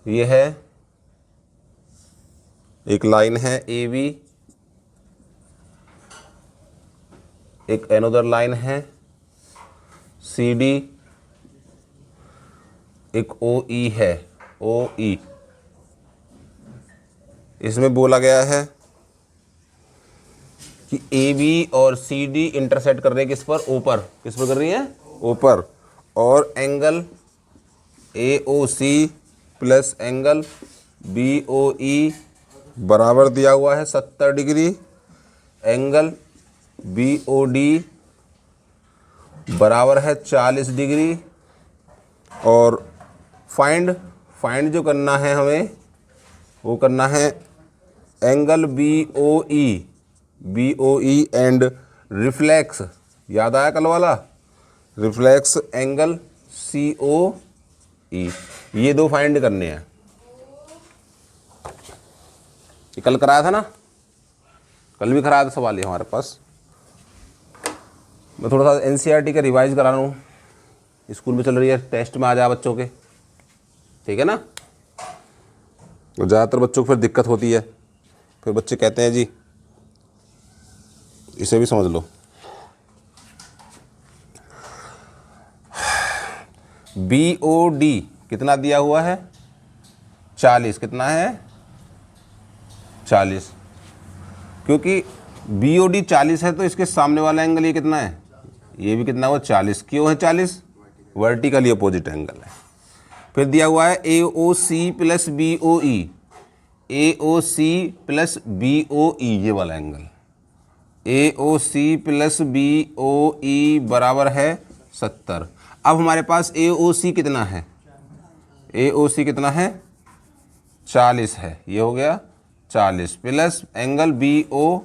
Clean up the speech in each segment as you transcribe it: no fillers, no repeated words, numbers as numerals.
ये है एक लाइन है ए बी, एक अनदर लाइन है सी डी, एक ओ ई है ओ ई। इसमें बोला गया है कि ए बी और सी डी इंटरसेक्ट कर रहे हैं किस पर, ऊपर। किस पर कर रही है, ऊपर। और angle A O C plus angle B O E बराबर दिया हुआ है 70 degree. Angle B O D बराबर है 40 डिग्री। और फाइंड जो करना है हमें, वो करना है angle B O E and reflex, याद आया कल वाला, reflex angle C O E. ये दो फाइंड करने हैं। ये कल कराया था ना, कल भी कराया था सवाल ये हमारे पास। मैं थोड़ा सा एनसीईआरटी का रिवाइज करा रहा हूँ, स्कूल में चल रही है, टेस्ट में आ जाए बच्चों के, ठीक है ना। तो ज़्यादातर बच्चों को फिर दिक्कत होती है, फिर बच्चे कहते हैं जी इसे भी समझ लो। बी ओ डी कितना दिया हुआ है, 40। कितना है, 40। क्योंकि बी ओ डी 40 है तो इसके सामने वाला एंगल ये कितना है, ये भी कितना हुआ, 40। क्यों है 40, वर्टिकली अपोजिट एंगल है। फिर दिया हुआ है A O C plus B O E, A O C plus B O E, ये वाला angle A O C plus B O E बराबर है 70। अब हमारे पास ए ओ सी कितना है, ए ओ सी कितना है, 40 है। ये हो गया 40 plus angle B O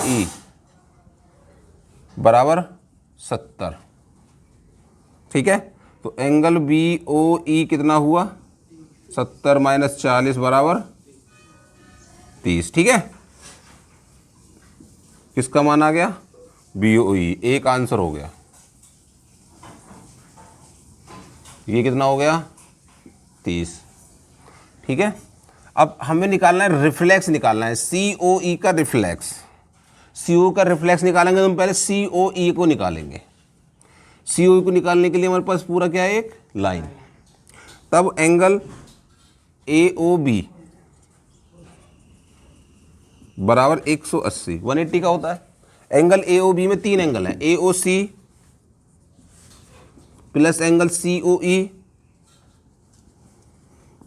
E बराबर 70, ठीक है। तो एंगल बी ओ ई कितना हुआ, 70 माइनस 40 बराबर 30, ठीक है। किसका मान आ गया, बी ओ ई। एक आंसर हो गया। ये कितना हो गया, 30, ठीक है। अब हमें निकालना है रिफ्लेक्स, निकालना है सी ओ ई का रिफ्लेक्स। सी ओ का रिफ्लेक्स निकालेंगे तो हम पहले सी ओ ई को निकालेंगे। सी ओ ई को निकालने के लिए हमारे पास पूरा क्या है, एक लाइन। तब एंगल ए ओ बी बराबर 180, 180 का होता है। एंगल ए ओ बी में 3 एंगल हैं, A O C plus angle C O E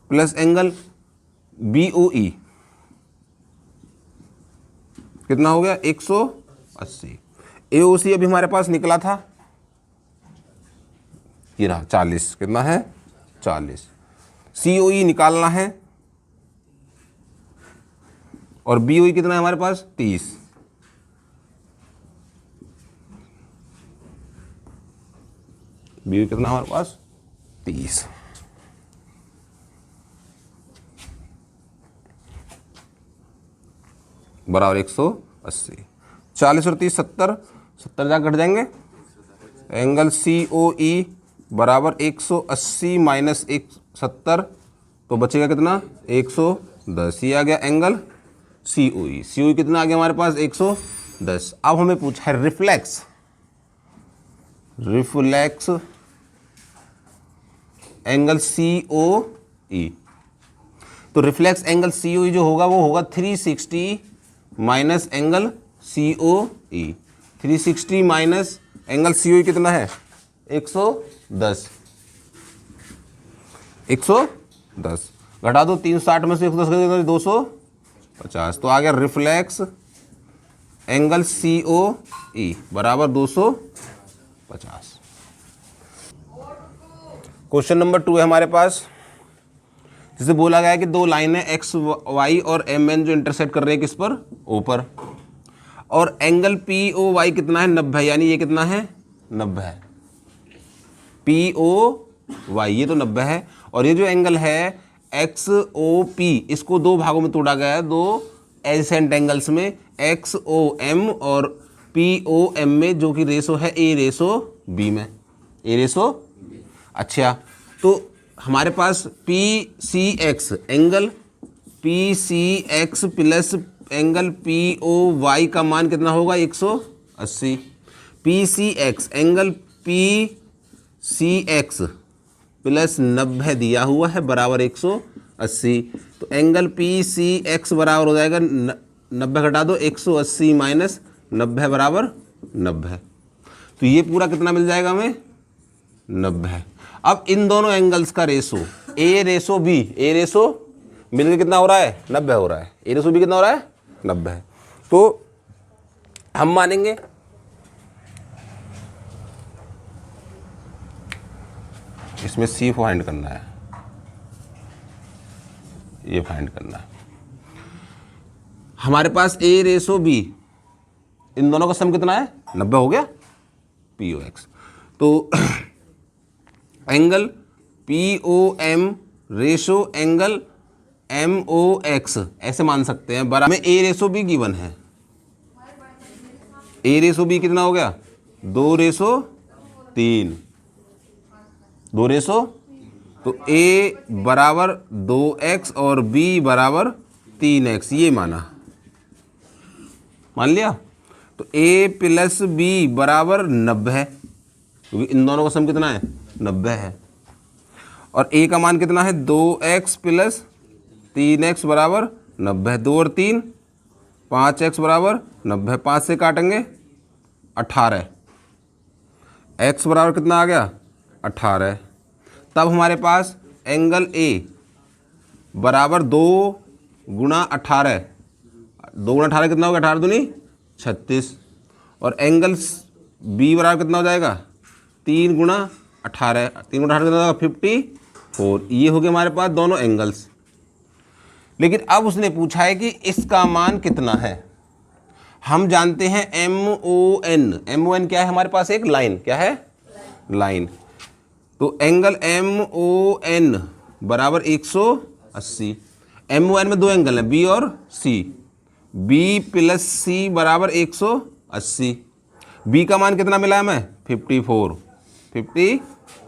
plus angle B O E, कितना हो गया, 180। ए ओ सी अभी हमारे पास निकला था, ये रहा 40। कितना है, 40। सी ओ ई निकालना है और बी ओ ई कितना है हमारे पास, 30। बी ओ ई कितना हमारे पास, 30। बराबर 180। 40 और 30 70, 70 जा घट जाएंगे। एंगल सी ओ ई बराबर 180 माइनस 70, तो बचेगा कितना, 110। ये आ गया एंगल सी ओ ई। सी ओ ई कितना आ गया हमारे पास, 110। अब हमें पूछा है reflex, reflex angle C O ई। तो रिफ्लेक्स एंगल सी ओ ई जो होगा वो होगा 360 माइनस एंगल सी ओ ई। 360 minus angle C O E कितना है, 110। 110 घटा दो, 360 में से 110 का 250। तो आ गया reflex angle C O E बराबर 250। क्वेश्चन नंबर 2 है हमारे पास, जिसे बोला गया है कि दो लाइनें एक्स वाई और एम एन जो इंटरसेक्ट कर रहे हैं किस पर, ऊपर। और एंगल पी ओ वाई कितना है, 90। यानी ये कितना है, 90 है। पी ओ वाई ये तो 90 है। और ये जो एंगल है एक्स ओ पी, इसको दो भागों में तोड़ा गया है, दो एडजेसेंट एंगल्स में, एक्स ओ एम और पी ओ एम में, जो कि रेशो है ए रेशो बी में, ए रेशो। अच्छा, तो हमारे पास P C X angle P C X plus angle P O Y का मान कितना होगा 180। P C X angle P C X plus 90 दिया हुआ है बराबर 180। तो एंगल पी सी एक्स बराबर हो जाएगा 90 घटा दो 180 माइनस 90 बराबर 90। तो ये पूरा कितना मिल जाएगा हमें 90। अब इन दोनों एंगल्स का ratio A ratio B, A ratio मिलकर कितना हो रहा है 90 हो रहा है, ए रेशो बी कितना हो रहा है 90। तो हम मानेंगे इसमें सी फाइंड करना है, ये फाइंड करना है। हमारे पास ए रेशो बी, इन दोनों का सम कितना है 90 हो गया पी ओ एक्स। तो angle P O M ratio angle M O X ऐसे मान सकते हैं बराबर में ए रेशो बी गिवन है। ए रेशो बी कितना हो गया 2:3, 2 तो ए बराबर 2x और b बराबर 3x, ये माना, मान लिया। तो a प्लस बी बराबर 90 है क्योंकि इन दोनों का सम कितना है 90 है। और a का मान कितना है 2x प्लस 3x बराबर 90, 2 और 3 5x बराबर 90, 5 से काटेंगे 18, x बराबर कितना आ गया 18। तब हमारे पास एंगल A बराबर 2 गुणा 18, 2 गुणा 18 कितना होगा 18 दूनी 36, और एंगल B बराबर कितना हो जाएगा 3 गुणा 18, 3 गुणा 18 कितना होगा 54। ये हो गए हमारे पास दोनों एंगल्स। लेकिन अब उसने पूछा है कि इसका मान कितना है। हम जानते हैं MON, MON क्या है हमारे पास एक लाइन, क्या है लाइन। तो एंगल MON बराबर 180। MON में दो एंगल हैं B और C, B प्लस C बराबर 180। B का मान कितना मिला है हमें 54,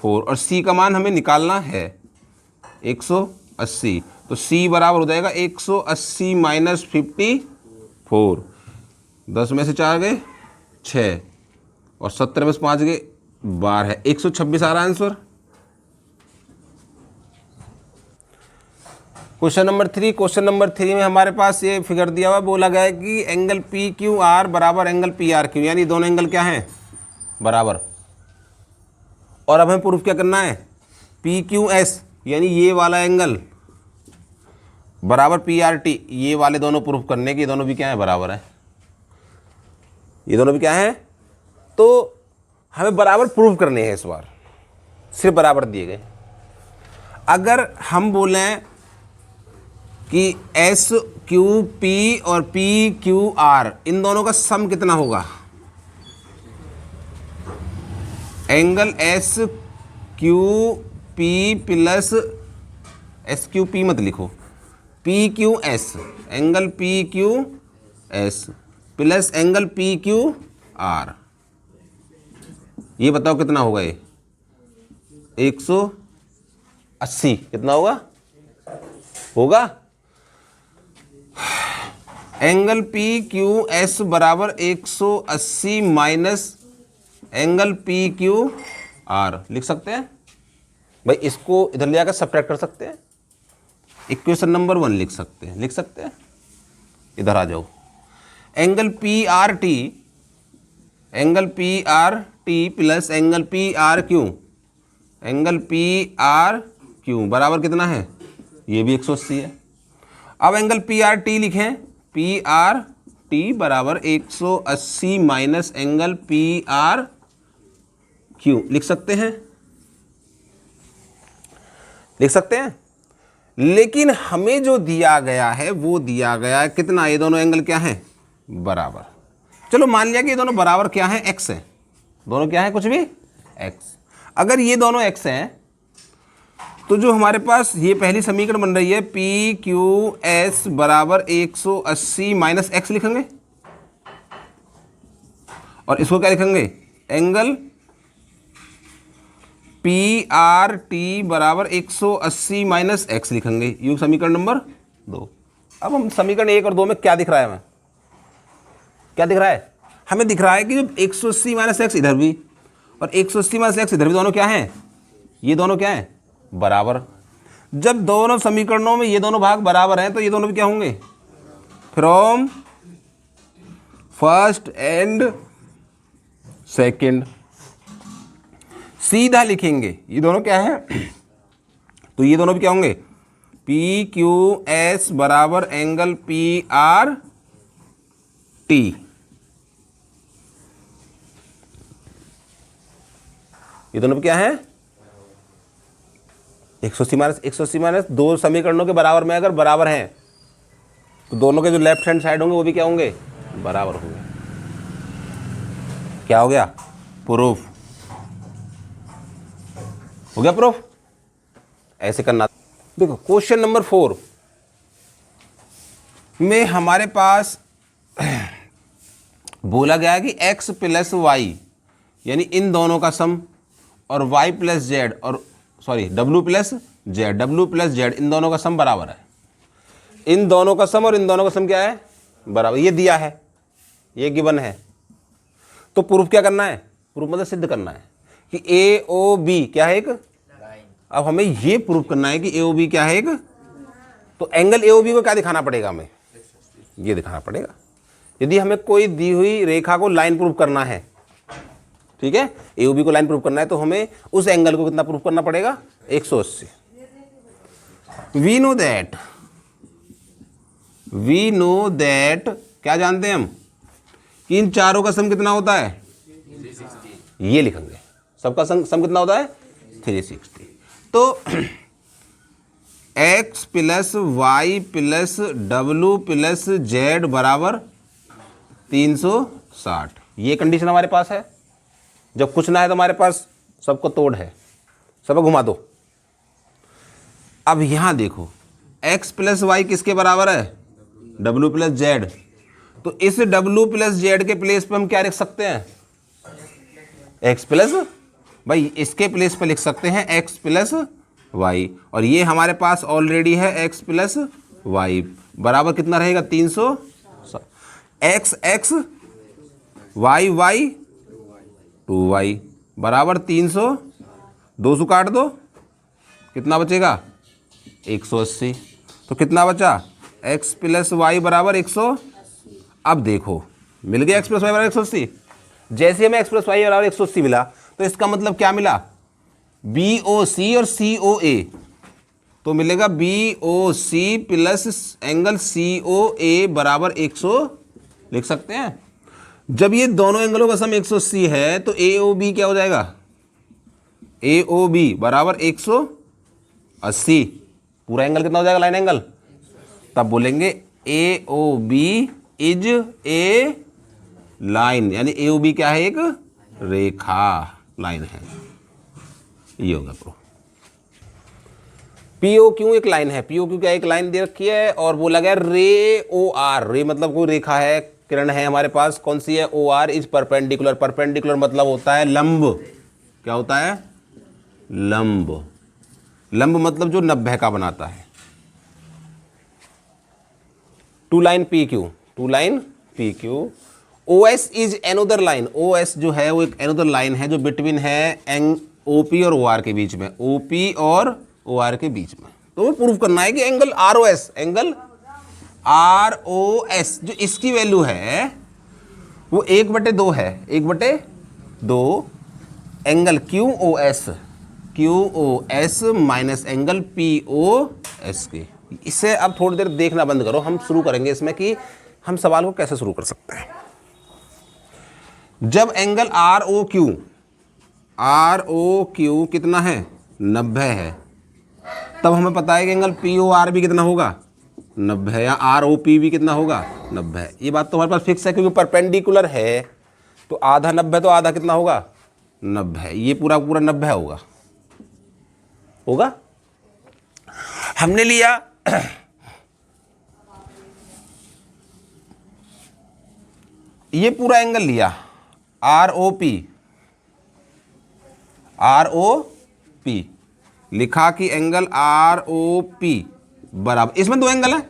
और C का मान हमें निकालना है 180। तो C बराबर हो जाएगा 180 माइनस 54, 10 में से 4 गए 6 और 70 में से 5 गए 12, 126 आ रहा आंसर। क्वेश्चन नंबर 3 में हमारे पास ये फिगर दिया हुआ, बोला गया है कि एंगल पी क्यू आर बराबर एंगल पी आर क्यू, यानी दोनों एंगल क्या हैं बराबर। और अब हमें प्रूफ क्या करना है पी क्यू एस, यानी ये वाला एंगल बराबर पी आर टी, ये वाले दोनों प्रूफ करने के, ये दोनों भी क्या है बराबर है, ये दोनों भी क्या है। तो हमें बराबर प्रूव करने हैं इस बार, सिर्फ बराबर दिए गए। अगर हम बोलें कि एस क्यू पी और पी क्यू आर इन दोनों का सम कितना होगा, angle S Q P plus S Q P मत लिखो, P Q S, angle P Q S plus angle P Q R, ये बताओ कितना होगा ये 180, कितना होगा एंगल पी क्यू एस बराबर 180 minus angle P Q R, लिख सकते हैं भाई, इसको इधर ले आकर सब्ट्रैक्ट कर सकते हैं, इक्वेशन नंबर 1 लिख सकते हैं, इधर आ जाओ। Angle P R T plus angle P R Q बराबर कितना है, ये भी 180 है। अब एंगल पी आर टी लिखें, पी आर टी बराबर 180 minus angle P R Q, लिख सकते हैं। लेकिन हमें जो दिया गया है वो दिया गया है कितना, ये दोनों एंगल क्या हैं बराबर। चलो मान लिया कि ये दोनों बराबर क्या है x है, दोनों क्या है कुछ भी x। अगर ये दोनों x हैं तो जो हमारे पास ये पहली समीकरण बन रही है पी क्यू एस बराबर 180 माइनस एक्स लिखेंगे, और इसको क्या लिखेंगे एंगल पी आर टी बराबर 180 माइनस एक्स लिखेंगे, ये समीकरण नंबर 2। अब हम समीकरण 1 और 2 में क्या दिख रहा है हमें, क्या दिख रहा है, हमें दिख रहा है कि जब 180 माइनस एक्स इधर भी और 180 माइनस एक्स इधर भी, दोनों क्या हैं, ये दोनों क्या हैं, बराबर। जब दोनों समीकरणों में ये दोनों भाग बराबर हैं तो ये दोनों भी क्या होंगे, फ्रॉम फर्स्ट एंड सेकंड। सीधा लिखेंगे ये दोनों क्या है, तो ये दोनों भी क्या होंगे, पी क्यू एस बराबर एंगल पी आर टी। ये दोनों भी क्या है, 180 माइनस, दो समीकरणों के बराबर में अगर बराबर हैं तो दोनों के जो लेफ्ट हैंड साइड होंगे वो भी क्या होंगे, बराबर होंगे। क्या हो गया, प्रूफ हो गया, प्रूफ। ऐसे करना। देखो क्वेश्चन नंबर 4 में हमारे पास बोला गया है कि x प्लस वाई यानी इन दोनों का सम और y प्लस जेड और w प्लस जेड इन दोनों का सम बराबर है। इन दोनों का सम और इन दोनों का सम क्या है, बराबर। ये दिया है, ये गिवन है, तो प्रूफ क्या करना है, प्रूफ मतलब सिद्ध करना है कि ए ओ बी क्या है, एक। अब हमें ये प्रूफ करना है कि ए ओ बी क्या है, एक। तो एंगल ए ओ बी को क्या दिखाना पड़ेगा, हमें ये दिखाना पड़ेगा। यदि हमें कोई दी हुई रेखा को लाइन प्रूफ करना है, ठीक है, ए ओ बी को लाइन प्रूफ करना है, तो हमें उस एंगल को कितना प्रूफ करना पड़ेगा, 180। वी नो दैट क्या जानते हैं हम कि इन चारों का सम कितना होता है, 360। ये लिखेंगे, सबका सम कितना होता है, 360। तो x plus Y plus W plus Z बराबर 360। ये कंडीशन हमारे पास है। जब कुछ ना है तो हमारे पास सबको तोड़ है, सब घुमा दो। अब यहां देखो x प्लस वाई किसके बराबर है, डब्लू प्लस जेड। तो इस डब्लू प्लस जेड के प्लेस पे हम क्या लिख सकते हैं, x प्लस, भाई इसके प्लेस पे लिख सकते हैं x प्लस वाई, और ये हमारे पास ऑलरेडी है x प्लस वाई बराबर कितना रहेगा, 300। x वाई वाई 2y बराबर 300, 200 काट दो, कितना बचेगा, 180। तो कितना बचा, x प्लस वाई बराबर 100। अब देखो मिल गया x प्लस वाई बराबर 180। जैसे हमें x प्लस वाई बराबर 180 मिला तो इसका मतलब क्या मिला, BOC और COA। तो मिलेगा BOC प्लस एंगल COA बराबर 100 लिख सकते हैं। जब ये दोनों एंगलों का सम 180 है तो AOB क्या हो जाएगा, AOB बराबर 180। पूरा एंगल कितना हो जाएगा, लाइन एंगल। तब बोलेंगे AOB इज ए लाइन, यानी AOB क्या है, एक रेखा, लाइन है। ये होगा प्रो। POQ एक लाइन है, POQ क्या एक लाइन दे रखी है, और बोला गया रे OR, रे मतलब कोई रेखा है, किरण है हमारे पास, कौन सी है, OR इज परपेंडिकुलर। परपेंडिकुलर मतलब होता है लंब। क्या होता है, लंब। लंब मतलब जो 90 का बनाता है। To line PQ। OS is another line. OS जो है वो एक एनोदर लाइन है जो बिटवीन है OP और OR के बीच में, OP और OR के बीच में। तो वो प्रूव करना है कि एंगल ROS जो इसकी वैल्यू है वो 1/2 है, 1/2 angle QOS minus angle POS के। इससे अब थोड़ी देर देखना बंद करो, हम शुरू करेंगे इसमें कि हम सवाल को कैसे शुरू कर सकते हैं। जब एंगल ROQ कितना है, 90 है, तब हमें पता है कि एंगल POR भी कितना होगा, 90 है, या ROP भी कितना होगा, 90 है। ये बात तो हमारे पास फिक्स है क्योंकि परपेंडिकुलर है, तो आधा 90 तो आधा कितना होगा, 90 है। ये पूरा 90 होगा। हमने लिया ये पूरा एंगल लिया ROP पी, लिखा कि एंगल आर ओ पी बराबर, इसमें दो एंगल हैं,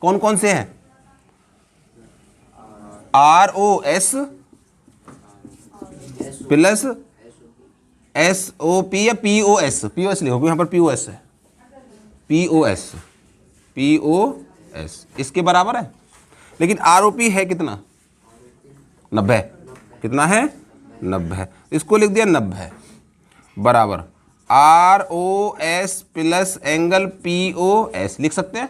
कौन कौन से हैं? R O S plus S O P या P O S, P O S लिखो, यहाँ पर पी ओ एस है, P O S, P O S इसके बराबर है। लेकिन आर ओ पी है कितना? 90। कितना है? 90। इसको लिख दिया 90 बराबर R O S plus angle P O S, लिख सकते हैं।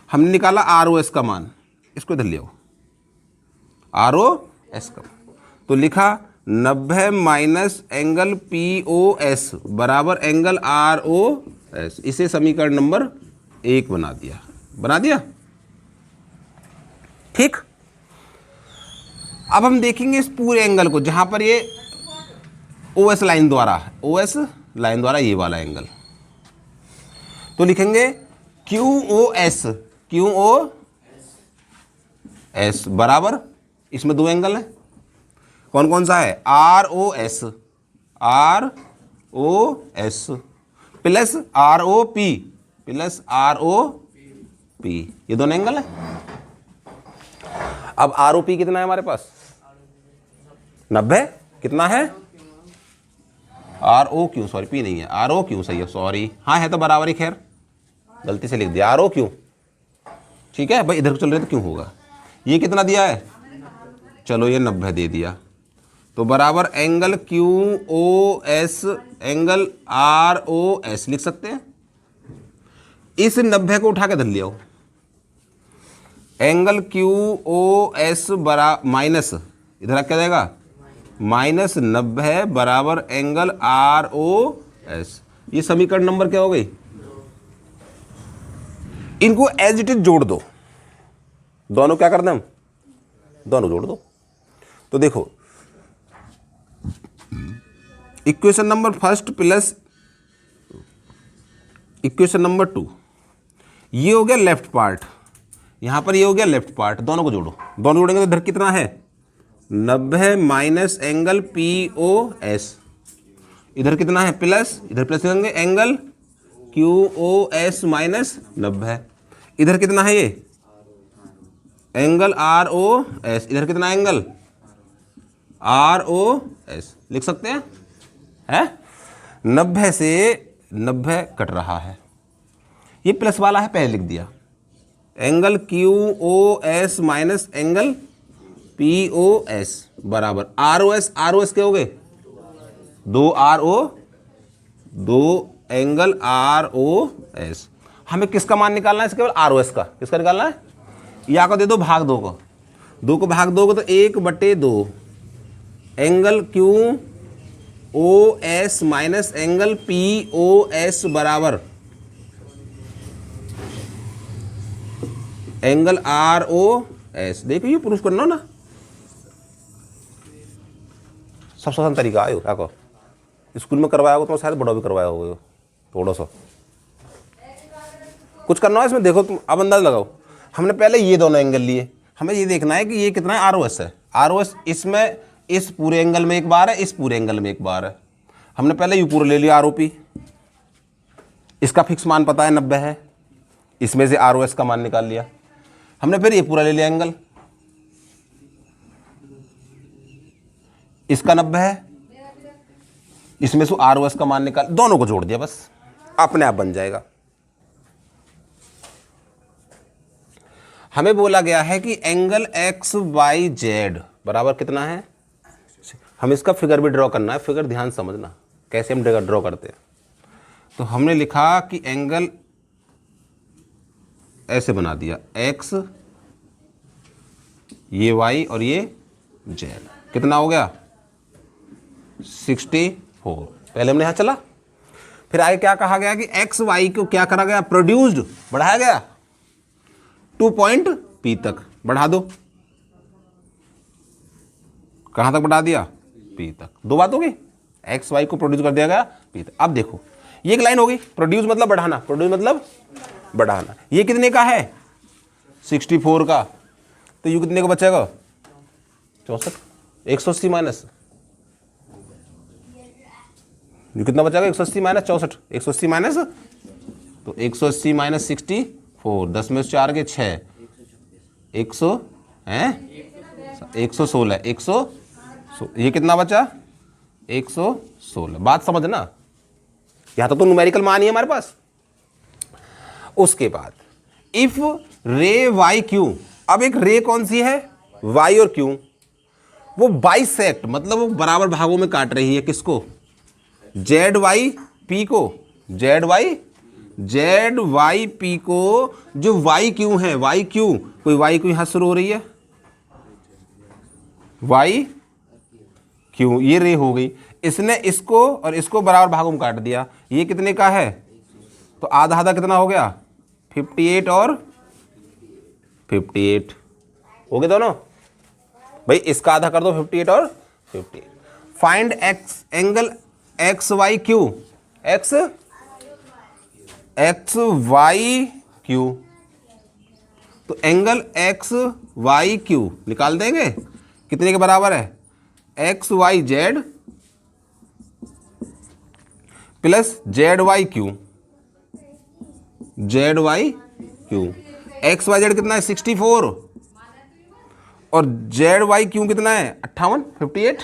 हमने निकाला आर ओ एस का मान, इसको इधर ले आओ, आर ओ एस का, तो लिखा 90 minus angle P O S बराबर एंगल आर ओ एस। इसे समीकरण नंबर 1 बना दिया, बना दिया। ठीक, अब हम देखेंगे इस पूरे एंगल को जहां पर ये ओ एस लाइन द्वारा, ओ एस लाइन द्वारा ये वाला एंगल, तो लिखेंगे Q O S, Q O S बराबर, इसमें दो एंगल है, कौन कौन सा है? R O S, R O S plus R O P, plus R O P, ये दोनों एंगल है। अब आर ओ पी कितना है हमारे पास? 90। कितना है? R O Q, sorry P नहीं है, आर ओ क्यू सही है, सॉरी, हाँ है तो बराबर ही, खैर गलती से लिख दिया, आर ओ क्यू। ठीक है भाई, इधर चल रहे तो क्यों होगा। ये कितना दिया है? चलो ये 90 दे दिया, तो बराबर angle Q O S angle R O S लिख सकते हैं। इस 90 को उठा के धर लिया, एंगल क्यू ओ एस बरा माइनस, इधर क्या जाएगा? माइनस 90 बराबर एंगल आर ओ एस। ये समीकरण नंबर क्या हो गई? इनको एज इट इज जोड़ दो, दोनों क्या कर दें हम? दोनों जोड़ दो। तो देखो equation number first plus equation number 2, ये हो गया लेफ्ट पार्ट, यहां पर ये हो गया लेफ्ट पार्ट, दोनों को जोड़ो, दोनों जोड़ेंगे तो इधर कितना है? 90 minus angle P O S, इधर कितना है? प्लस, इधर प्लस करेंगे angle Q O S minus 90, इधर कितना है? ये एंगल आर ओ एस, इधर कितना एंगल? आर ओ एस, लिख सकते हैं, है? 90 से 90 कट रहा है, ये प्लस वाला है, पहले लिख दिया, angle Q O S minus angle P O S बराबर R O S, R O S क्या हो गए? 2 R O, 2 angle R O S. हमें किसका मान निकालना है? केवल आर ओ एस का, किसका निकालना है? या को दे दो भाग 2 को, 2 को भाग दोगे तो 1/2 angle Q O S minus angle P O S बराबर एंगल आर ओ एस। देखो ये प्रूफ करना ना, सबसे आसान तरीका आयो, क्या कहो, स्कूल में करवाया होगा तो शायद बड़ा भी करवाया होगा, थोड़ा सा कुछ करना है इसमें। देखो तुम अब अंदाज लगाओ, हमने पहले ये दोनों एंगल लिए, हमें ये देखना है कि ये कितना है? आर ओ एस है, आर ओ एस इसमें इस पूरे एंगल में एक बार है, इस पूरे एंगल में एक बार है। हमने पहले यू पूरा ले लिया आर ओ पी, इसका फिक्स मान पता है 90 है, इसमें से आर ओ एस का मान निकाल लिया हमने, फिर ये पूरा ले लिया एंगल, इसका 90 है, इसमें से आर ओ एस का मान निकाल, दोनों को जोड़ दिया, बस अपने आप बन जाएगा। हमें बोला गया है कि एंगल एक्स वाई जेड बराबर कितना है? हम इसका फिगर भी ड्रॉ करना है, फिगर ध्यान समझना कैसे हम ड्रॉ करते हैं। तो हमने लिखा कि एंगल ऐसे बना दिया, एक्स ये वाई और ये जेड, कितना हो गया? 64। पहले हमने यहां चला, फिर आगे क्या कहा गया कि एक्स वाई को क्या करा गया? प्रोड्यूस्ड, बढ़ाया गया 2 पॉइंट पी तक, बढ़ा दो, कहां तक बढ़ा दिया? पी तक। दो बात होगी, एक्स वाई को प्रोड्यूस कर दिया गया पी तक। अब देखो ये एक लाइन होगी, प्रोड्यूस मतलब बढ़ाना, प्रोड्यूस मतलब बढ़ाना। ये कितने का है? 64 का, तो यू कितने को बचेगा? 64, 180 माइनस जो कितना बचाएगा 180 माइनस 64, 180 माइनस, तो 180 माइनस 64, 10 में से 4 के 6, 100 हैं 116, 100, ये कितना बचा 116। बात समझना, यहाँ तो न्यूमेरिकल मान ही है हमारे पास। उसके बाद इफ रे वाई क्यू, अब एक रे कौन सी है, वाई और क्यू, वो बाइसेक्ट मतलब वो बराबर भागों में काट रही है किसको, जेड वाई पी को, जेड वाई पी को, जो वाई क्यू है, वाई क्यू, कोई वाई क्यू यहां शुरू हो रही है, वाई क्यू, ये रे हो गई, इसने इसको और इसको बराबर भागों में काट दिया, ये कितने का है, तो आधा आधा कितना हो गया 58 और 58 हो गए दोनों भाई, इसका आधा कर दो 58 और 58। Find X angle X Y Q, X Y Q, तो एंगल एक्स वाई क्यू निकाल देंगे, कितने के बराबर है, X Y Z plus Z Y Q, Z Y Q, X Y Z कितना है 64 और जेड वाई क्यू कितना है 58, 58,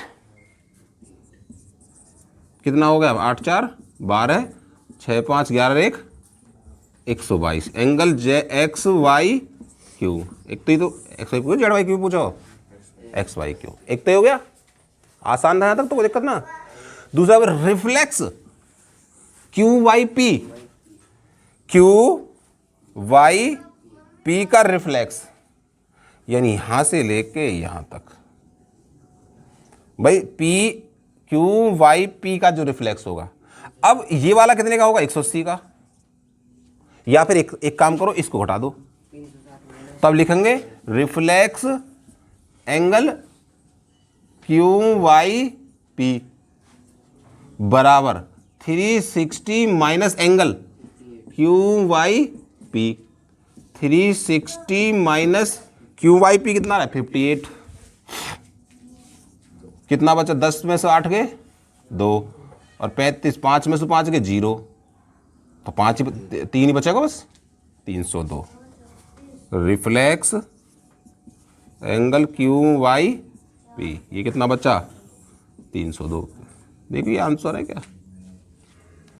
कितना हो गया 8 4 12, 6 5 11 1, 122, angle J X Y Q, एक तो ही तो X Y Q, Z Y Q पूछो, एक्स वाई क्यू, एक तो हो गया, आसान था यहाँ तक तो कोई दिक्कत ना। दूसरा reflex Q Y P, Q Y P का रिफ्लेक्स, यानी यहां से लेके यहां तक भाई, पी क्यू वाई पी का जो रिफ्लेक्स होगा, अब ये वाला कितने का होगा 180 का, या फिर एक काम करो इसको घटा दो, तब लिखेंगे reflex angle Q Y P बराबर 360 minus angle Q Y P, 360 minus Q Y P कितना है 58, कितना बचा 10 में से 8 गए 2 और 35, 5 में से 5 गए 0, तो 5 ही 3 ही बचेगा बस, 302। Reflex angle Q Y P, ये कितना बचा 302। देखिए आंसर है क्या।